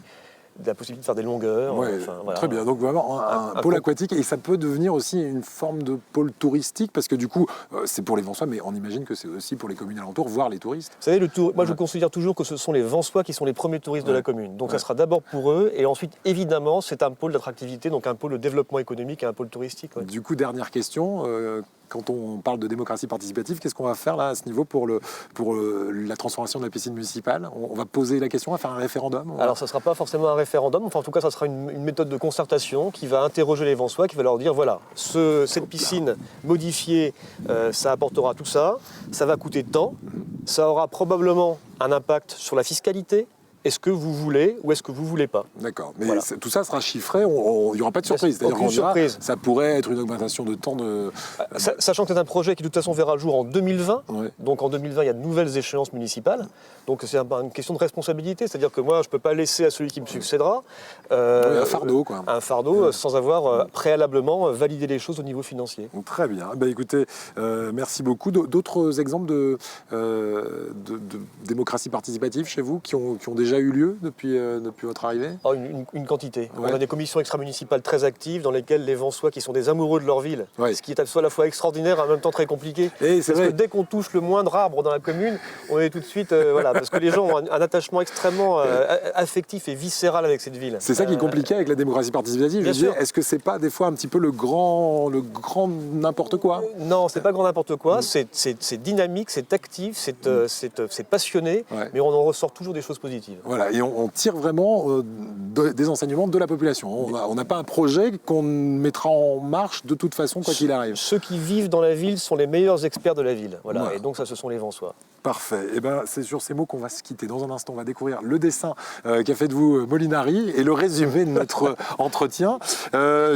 la possibilité de faire des longueurs. Voilà. Très bien, donc vraiment un pôle aquatique, et ça peut devenir aussi une forme de pôle touristique, parce que du coup, c'est pour les Vensois, mais on imagine que c'est aussi pour les communes alentours, voire les touristes. Vous savez, moi je considère toujours que ce sont les Vensois qui sont les premiers touristes de la commune. Donc ça sera d'abord pour eux, et ensuite, évidemment, c'est un pôle d'attractivité, donc un pôle de développement économique et un pôle touristique. Du coup, dernière question, quand on parle de démocratie participative, qu'est-ce qu'on va faire là à ce niveau pour la transformation de la piscine municipale? On va poser la question, on va faire un référendum? Alors ça ne sera pas forcément un référendum, enfin en tout cas ça sera une méthode de concertation qui va interroger les Vensois, qui va leur dire voilà, cette piscine modifiée, ça apportera tout ça, ça va coûter tant, ça aura probablement un impact sur la fiscalité, est-ce que vous voulez ou est-ce que vous voulez pas? D'accord, mais Voilà. tout ça sera chiffré, il n'y aura pas de surprise. C'est-à-dire Aucune qu'on dira, surprise. ça pourrait être une augmentation de temps de... Sachant que c'est un projet qui de toute façon verra le jour en 2020, Ouais. donc en 2020 il y a de nouvelles échéances municipales, donc c'est une question de responsabilité, c'est-à-dire que moi je ne peux pas laisser à celui qui me succédera un fardeau, quoi. Un fardeau sans avoir préalablement validé les choses au niveau financier. Très bien. Ben, écoutez, merci beaucoup. D'autres exemples de démocratie participative chez vous qui ont déjà eu lieu depuis votre arrivée? Oh, une quantité. Ouais. On a des commissions extra-municipales très actives dans lesquelles les Vensois qui sont des amoureux de leur ville, Ouais. ce qui est à la fois extraordinaire et en même temps très compliqué. Et c'est Parce vrai. que dès qu'on touche le moindre arbre dans la commune, on est tout de suite... voilà, parce que les gens ont un attachement extrêmement affectif et viscéral avec cette ville. C'est ça qui est compliqué avec la démocratie participative. Bien Je disais, sûr. est-ce que c'est pas des fois un petit peu le grand n'importe quoi? Non, c'est pas grand n'importe quoi, c'est dynamique, c'est actif, c'est passionné, Ouais. mais on en ressort toujours des choses positives. Voilà, et on tire vraiment des enseignements de la population. On n'a pas un projet qu'on mettra en marche de toute façon, quoi qu'il arrive. Ceux qui vivent dans la ville sont les meilleurs experts de la ville. Voilà. Voilà. Et donc ça, ce sont les Vensois. Parfait. Et ben, c'est sur ces mots qu'on va se quitter. Dans un instant, on va découvrir le dessin qu'a fait de vous Molinari et le résumé de notre entretien.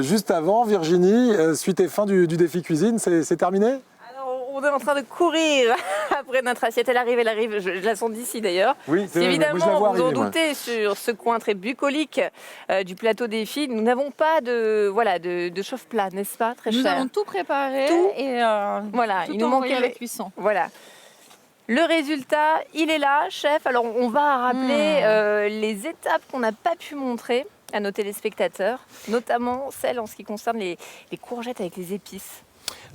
Juste avant, Virginie, suite et fin du défi cuisine, c'est terminé? On est en train de courir après notre assiette. Elle arrive, je la sens d'ici d'ailleurs. Oui, c'est vrai, évidemment, moi, je la vois vous en arriver, moi. doutez, sur ce coin très bucolique du plateau défi, nous n'avons pas de chauffe-plat, n'est-ce pas, très Nous cher? allons tout préparer Tout. et Voilà, tout il nous envoyer manquait à la cuisson. Voilà. Le résultat, il est là, chef. Alors, on va rappeler les étapes qu'on n'a pas pu montrer à nos téléspectateurs, notamment celles en ce qui concerne les courgettes avec les épices.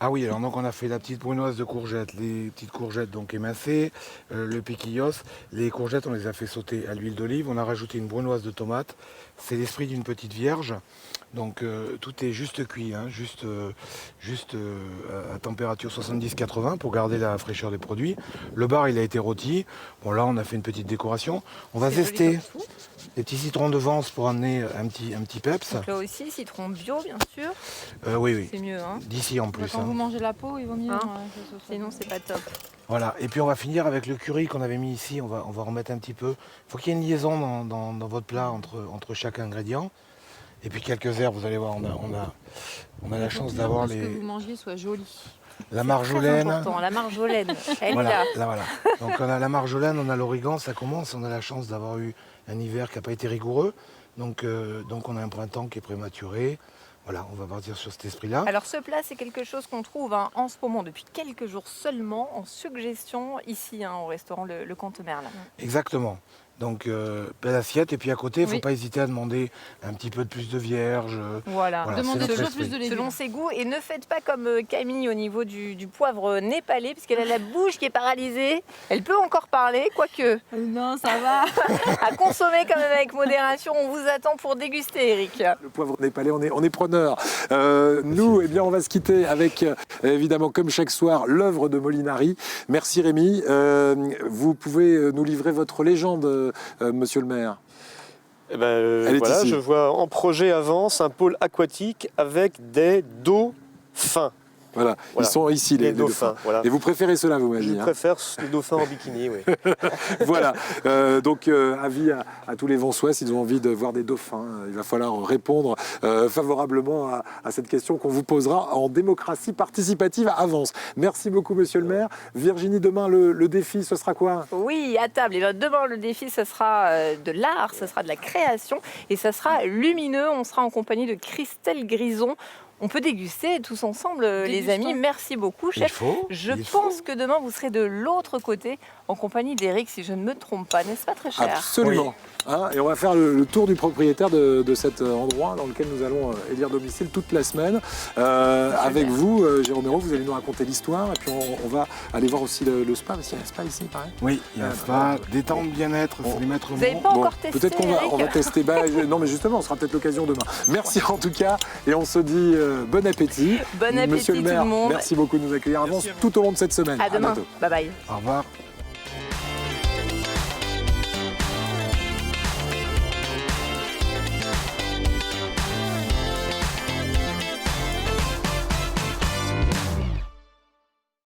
Ah oui, alors donc on a fait la petite brunoise de courgettes, les petites courgettes donc émincées, le piquillos. Les courgettes, on les a fait sauter à l'huile d'olive. On a rajouté une brunoise de tomates. C'est l'esprit d'une petite vierge. Donc tout est juste cuit, hein, juste à température 70-80 pour garder la fraîcheur des produits. Le bar, il a été rôti. Bon, là, on a fait une petite décoration. On va zester des petits citrons de Vence pour amener un petit peps. Donc là aussi, citron bio, bien sûr. Oui. C'est mieux, hein. D'ici en plus. Quand hein. vous mangez la peau, il vaut mieux. Hein que ce soit- Sinon, c'est pas top. Voilà, et puis on va finir avec le curry qu'on avait mis ici, on va remettre un petit peu. Il faut qu'il y ait une liaison dans votre plat entre chaque ingrédient. Et puis quelques herbes, vous allez voir, on a la chance d'avoir que vous mangiez soit joli. la marjolaine. Très important, la marjolaine. Elle Voilà, là. voilà. Donc on a la marjolaine, on a l'origan, ça commence. On a la chance d'avoir eu un hiver qui n'a pas été rigoureux. Donc on a un printemps qui est prématuré. Voilà, on va partir sur cet esprit-là. Alors ce plat, c'est quelque chose qu'on trouve en ce moment, depuis quelques jours seulement, en suggestion ici, au restaurant Le Cantemerle. Exactement. Donc, belle assiette. Et puis à côté, il ne faut Oui. pas hésiter à demander un petit peu de plus de vierge. Voilà, Demandez c'est toujours notre plus de esprit. légumes. Selon ses goûts. Et ne faites pas comme Camille au niveau du poivre népalais, puisqu'elle a la bouche qui est paralysée. Elle peut encore parler, quoique. Non, ça va. À consommer quand même avec modération. On vous attend pour déguster, Eric. Le poivre népalais, on est preneur. Nous, eh bien, on va se quitter avec, évidemment, comme chaque soir, l'œuvre de Molinari. Merci Rémi. Vous pouvez nous livrer votre légende, monsieur le maire. Eh ben, Elle est voilà, ici. je vois en projet avance un pôle aquatique avec des dauphins. Voilà, ils sont ici, les dauphins. Voilà. Et vous préférez cela, vous m'avez Je dit. hein. préfère les dauphins en bikini, oui. Voilà, donc avis à tous les Vensois, s'ils ont envie de voir des dauphins, il va falloir répondre favorablement à cette question qu'on vous posera en démocratie participative à Avance. Merci beaucoup, monsieur le maire. Virginie, demain, le défi, ce sera quoi? Oui, à table. Et bien, demain, le défi, ce sera de l'art, ce sera de la création et ça sera lumineux. On sera en compagnie de Christelle Grison. On peut déguster tous ensemble, les amis. Merci beaucoup, chef. Je pense que demain, vous serez de l'autre côté, en compagnie d'Eric, si je ne me trompe pas. N'est-ce pas, très cher? Absolument. Hein, et on va faire le tour du propriétaire de cet endroit dans lequel nous allons élire domicile toute la semaine. Avec vous, Jérôme Hérault, vous allez nous raconter l'histoire. Et puis on va aller voir aussi le spa, parce qu'il y a un spa ici, pareil. Oui, il y a un spa, détente, bien-être, il faut les mettre Vous n'avez pas encore testé, peut-être qu'on Eric va tester. Non, mais justement, on sera peut-être l'occasion demain. Merci en tout cas. Et on se dit bon appétit. Bon appétit Monsieur le maire, tout le monde. merci beaucoup de nous accueillir à Avance tout au long de cette semaine. À demain. bientôt. Bye bye. Au revoir.